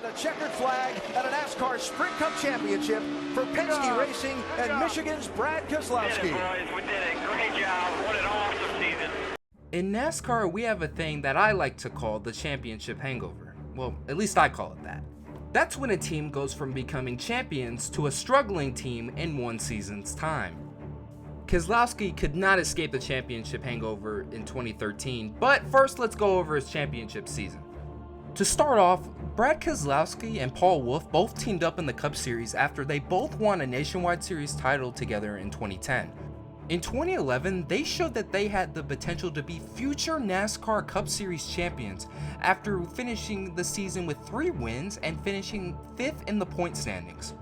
And the checkered flag at a NASCAR Sprint Cup Championship for Penske Racing and Michigan's Brad Keselowski. We did it, boys. We did a great job. What an awesome season. In NASCAR, we have a thing that I like to call the championship hangover. Well, at least I call it that. That's when a team goes from becoming champions to a struggling team in one season's time. Keselowski could not escape the championship hangover in 2013, but first let's go over his championship season. To start off, Brad Keselowski and Paul Wolfe both teamed up in the Cup Series after they both won a Nationwide Series title together in 2010. In 2011, they showed that they had the potential to be future NASCAR Cup Series champions after finishing the season with 3 wins and finishing 5th in the point standings.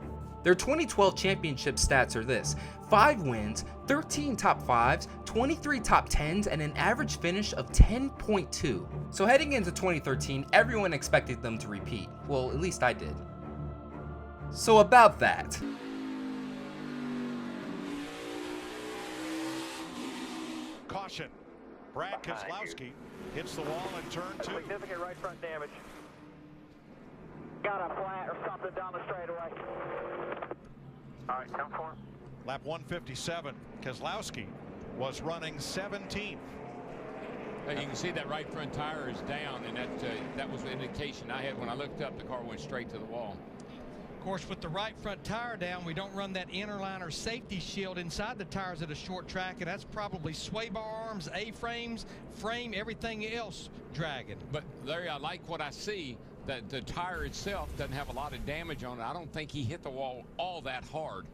Their 2012 championship stats are this: 5 wins, 13 top 5s, 23 top 10s, and an average finish of 10.2. So heading into 2013, everyone expected them to repeat. Well, at least I did. So about that. Caution. Brad Keselowski hits the wall in turn 2. Significant right front damage. Got a flat or something down the straightaway. All right, come for him. Lap 157. Keselowski was running 17th. You can see that right front tire is down, and that was the indication I had when I looked up. The car went straight to the wall. Of course, with the right front tire down, we don't run that inner liner safety shield inside the tires at a short track, and that's probably sway bar arms, A-frames, frame, everything else dragging. But Larry, I like what I see, that the tire itself doesn't have a lot of damage on it. I don't think he hit the wall all that hard.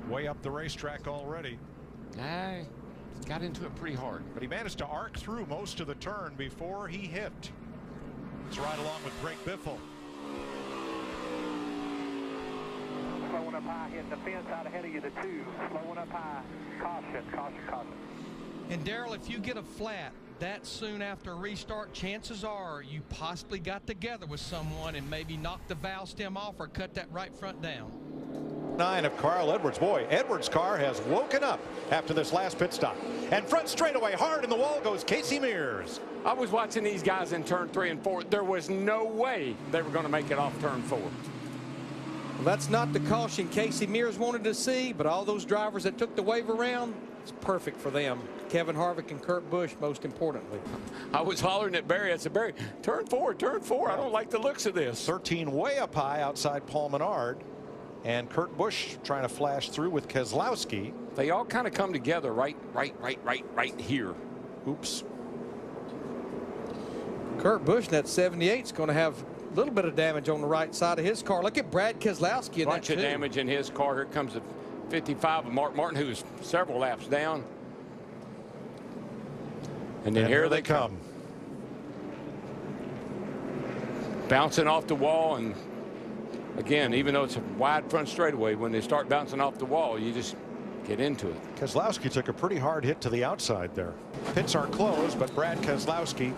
Way up the racetrack already. Got into it pretty hard. But he managed to arc through most of the turn before he hit. It's right along with Greg Biffle. Slowing up high, hitting the fence out ahead of you, the 2. Slowing up high. Caution, caution, caution. And Darrell, if you get a flat that soon after a restart, chances are you possibly got together with someone and maybe knocked the valve stem off or cut that right front down. 9 of Carl Edwards. Boy, Edwards' car has woken up after this last pit stop. And front straightaway hard in the wall goes Casey Mears. I was watching these guys in turn 3 and 4. There was no way they were going to make it off turn 4. Well, that's not the caution Casey Mears wanted to see, but all those drivers that took the wave around, it's perfect for them. Kevin Harvick and Kurt Busch, most importantly. I was hollering at Barry. I said, Barry, turn 4, turn 4. I don't like the looks of this. 13 way up high outside Paul Menard. And Kurt Busch trying to flash through with Keselowski. They all kind of come together right here. Oops. Kurt Busch in that 78 is going to have a little bit of damage on the right side of his car. Look at Brad Keselowski in bunch that of damage in his car. Here comes the 55 of Mark Martin, who's several laps down. And then here they come. Bouncing off the wall, and again, even though it's a wide front straightaway, when they start bouncing off the wall, you just get into it. Keselowski took a pretty hard hit to the outside there. Pits are closed, but Brad Keselowski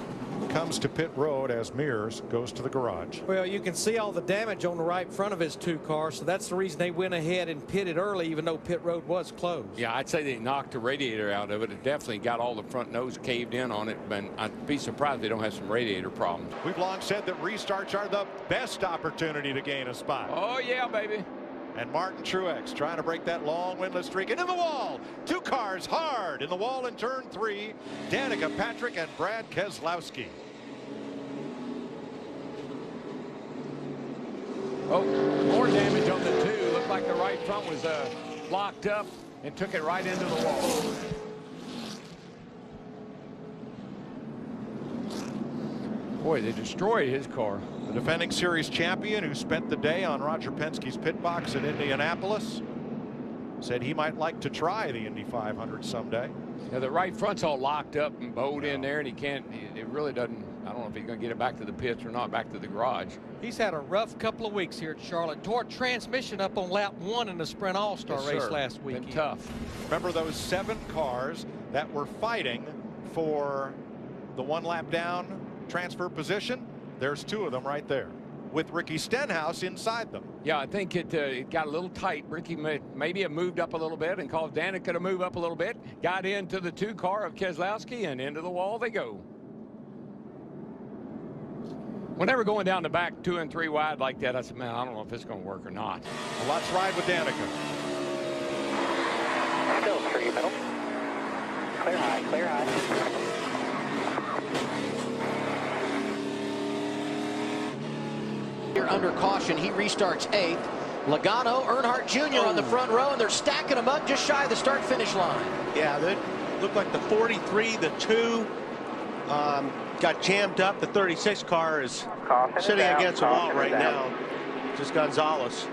comes to pit road as Mears goes to the garage. Well, you can see all the damage on the right front of his 2 cars, so that's the reason they went ahead and pitted early, even though pit road was closed. Yeah, I'd say they knocked the radiator out of it. It definitely got all the front nose caved in on it, but I'd be surprised if they don't have some radiator problems. We've long said that restarts are the best opportunity to gain a spot. Oh, yeah, baby. And Martin Truex trying to break that long winless streak into the wall. 2 cars hard in the wall in turn 3. Danica Patrick and Brad Keselowski. Oh, more damage on the 2. Looked like the right front was locked up and took it right into the wall. Boy, they destroyed his car. The defending series champion, who spent the day on Roger Penske's pit box in Indianapolis, said he might like to try the Indy 500 someday. Yeah, the right front's all locked up and bowed in there, and he can't. It really doesn't. I don't know if he's going to get it back to the pits or not, back to the garage. He's had a rough couple of weeks here at Charlotte. Tore transmission up on lap 1 in the Sprint All-Star race last weekend. Been tough. Remember those 7 cars that were fighting for the 1 lap down transfer position? There's 2 of them right there, with Ricky Stenhouse inside them. Yeah, I think it got a little tight. Ricky maybe it moved up a little bit and caused Danica to move up a little bit. Got into the 2 car of Keselowski, and into the wall they go. When they were going down the back 2 and 3 wide like that, I said, man, I don't know if it's going to work or not. Well, let's ride with Danica. Still straight middle. Clear high, clear high. Here under caution, he restarts 8th. Logano, Earnhardt Jr. on the front row, and they're stacking them up just shy of the start-finish line. Yeah, they looked like the 43, the 2 got jammed up. The 36 car is sitting against a wall right now. Just Gonzalez.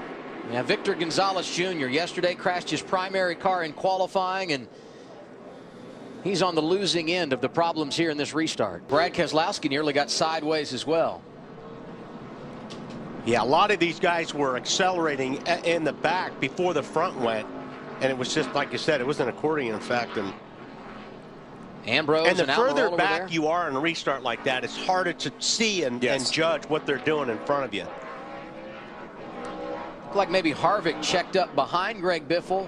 Yeah, Victor Gonzalez Jr. yesterday crashed his primary car in qualifying, and he's on the losing end of the problems here in this restart. Brad Keselowski nearly got sideways as well. Yeah, a lot of these guys were accelerating in the back before the front went, and it was just like you said, it was an accordion effect. And Ambrose and the further Almirola back you are in a restart like that, it's harder to see and judge what they're doing in front of you. Looked like maybe Harvick checked up behind Greg Biffle.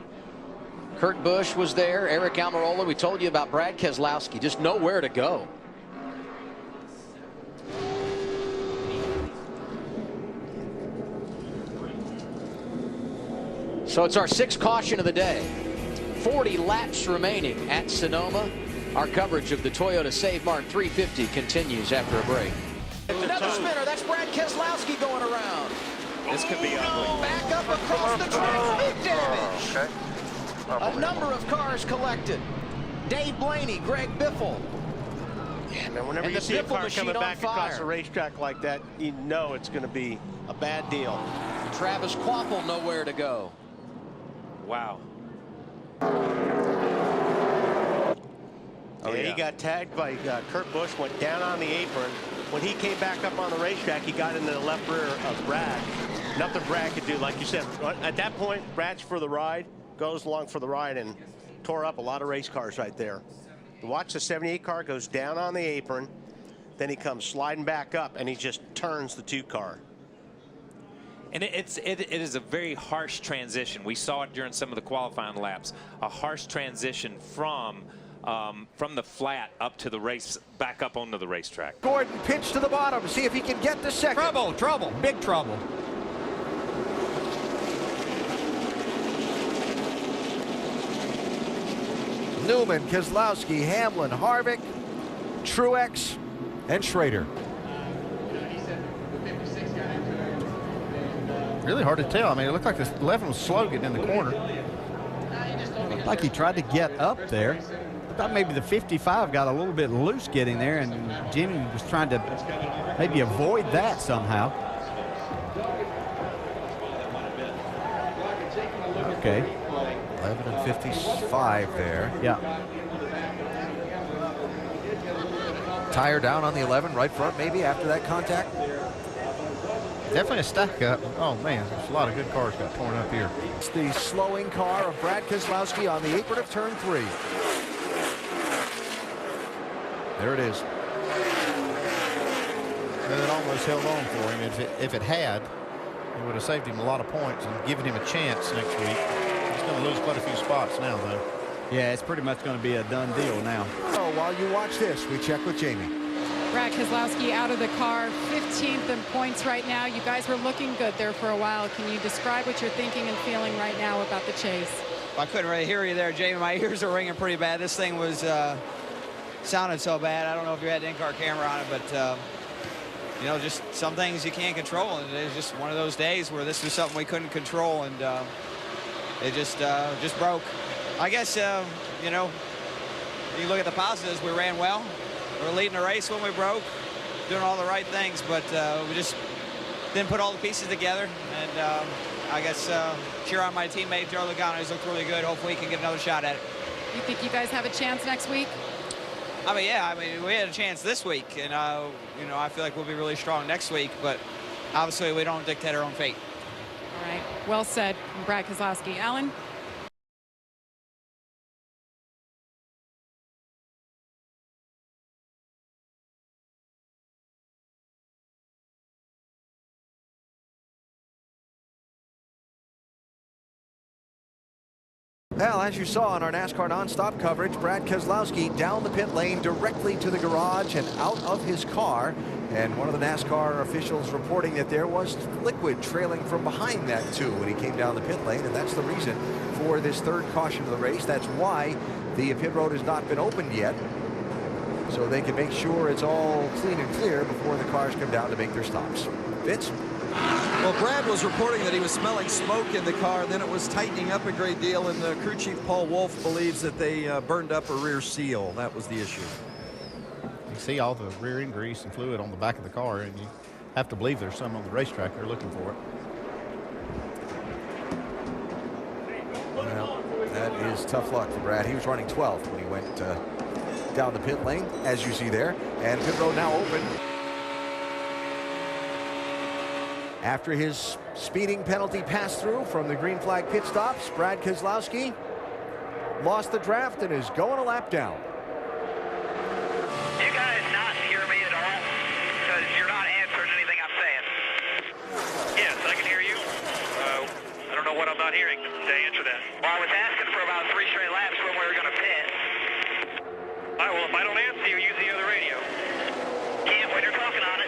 Kurt Busch was there. Eric Almirola. We told you about Brad Keselowski. Just nowhere to go. So it's our 6th caution of the day. 40 laps remaining at Sonoma. Our coverage of the Toyota Save Mart 350 continues after a break. Another spinner. That's Brad Keselowski going around. This could be ugly. Back up across the track. Big damage. Okay. A number of cars collected. Dave Blaney, Greg Biffle. Yeah, man, whenever you see a car coming back across a racetrack like that, you know it's going to be a bad deal. Travis Kvapil nowhere to go. Wow. Oh, yeah, he got tagged by Kurt Busch, went down on the apron. When he came back up on the racetrack, he got into the left rear of Brad. Nothing Brad could do. Like you said, at that point, Brad's for the ride, goes along for the ride, and tore up a lot of race cars right there. Watch the 78 car goes down on the apron, then he comes sliding back up, and he just turns the 2 car. And it is a very harsh transition. We saw it during some of the qualifying laps. A harsh transition from the flat up to the race, back up onto the racetrack. Gordon pitch to the bottom. See if he can get the second. Trouble, big trouble. Newman, Keselowski, Hamlin, Harvick, Truex, and Schrader. Really hard to tell. I mean, it looked like the 11 was slow getting in the corner. Looked like he tried to get up there. I thought maybe the 55 got a little bit loose getting there, and Jimmy was trying to maybe avoid that somehow. Okay. 11 and 55 there. Yeah. Tire down on the 11, right front maybe after that contact. Definitely a stack up. Oh man, there's a lot of good cars got torn up here. It's the slowing car of Brad Keselowski on the apron of turn 3. There it is. And it almost held on for him. If it had, it would have saved him a lot of points and given him a chance next week. He's going to lose quite a few spots now, though. Yeah, it's pretty much going to be a done deal now. So while you watch this, we check with Jamie. Brad Keselowski out of the car, 15th in points right now. You guys were looking good there for a while. Can you describe what you're thinking and feeling right now about the chase? I couldn't really hear you there, Jamie. My ears are ringing pretty bad. This thing was sounded so bad. I don't know if you had an in-car camera on it, but you know, just some things you can't control, and it's just one of those days where this was something we couldn't control, and it just broke. I guess you know, you look at the positives. We ran well. We were leading the race when we broke, doing all the right things, but we just didn't put all the pieces together. And I guess cheer on my teammate Joe Logano. He's looked really good. Hopefully he can get another shot at it. You think you guys have a chance next week? I mean, yeah. I mean, we had a chance this week, and you know, I feel like we'll be really strong next week. But obviously, we don't dictate our own fate. All right. Well said from Brad Keselowski. Alan? Well, as you saw on our NASCAR nonstop coverage, Brad Keselowski down the pit lane directly to the garage and out of his car. And one of the NASCAR officials reporting that there was liquid trailing from behind that too when he came down the pit lane, and that's the reason for this third caution of the race. That's why the pit road has not been opened yet, so they can make sure it's all clean and clear before the cars come down to make their stops. Vince? Well, Brad was reporting that he was smelling smoke in the car, and then it was tightening up a great deal, and the crew chief Paul Wolf believes that they burned up a rear seal. That was the issue. You see all the rear end grease and fluid on the back of the car, and you have to believe there's some on the racetrack. They're looking for it. Well, that is tough luck for Brad. He was running 12th when he went down the pit lane, as you see there, and pit road now open. After his speeding penalty pass-through from the green flag pit stops, Brad Keselowski lost the draft and is going a lap down. You guys not hear me at all? Because you're not answering anything I'm saying. Yes, I can hear you. I don't know what I'm not hearing to answer that. Well, I was asking for about 3 straight laps when we were going to pit. All right, well, if I don't answer you, use the other radio. Can't when you're talking on it.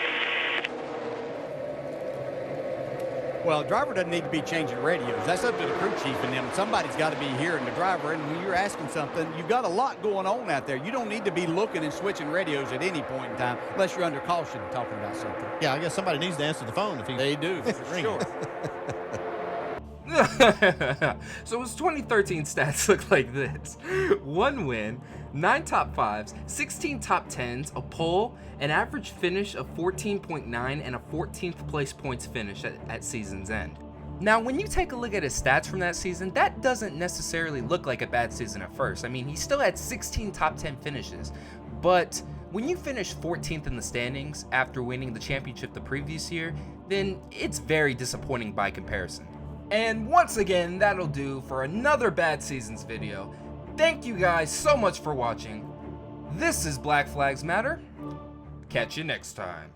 Well, the driver doesn't need to be changing radios. That's up to the crew chief and them. Somebody's got to be hearing the driver, and when you're asking something, you've got a lot going on out there. You don't need to be looking and switching radios at any point in time unless you're under caution talking about something. Yeah, I guess somebody needs to answer the phone if They do, for sure. So his 2013 stats look like this: 1 win, 9 top 5s, 16 top 10s, a pole, an average finish of 14.9, and a 14th place points finish at season's end. Now, when you take a look at his stats from that season, that doesn't necessarily look like a bad season at first. I mean, he still had 16 top 10 finishes, but when you finish 14th in the standings after winning the championship the previous year, then it's very disappointing by comparison. And once again, that'll do for another Bad Seasons video. Thank you guys so much for watching. This is Black Flags Matter. Catch you next time.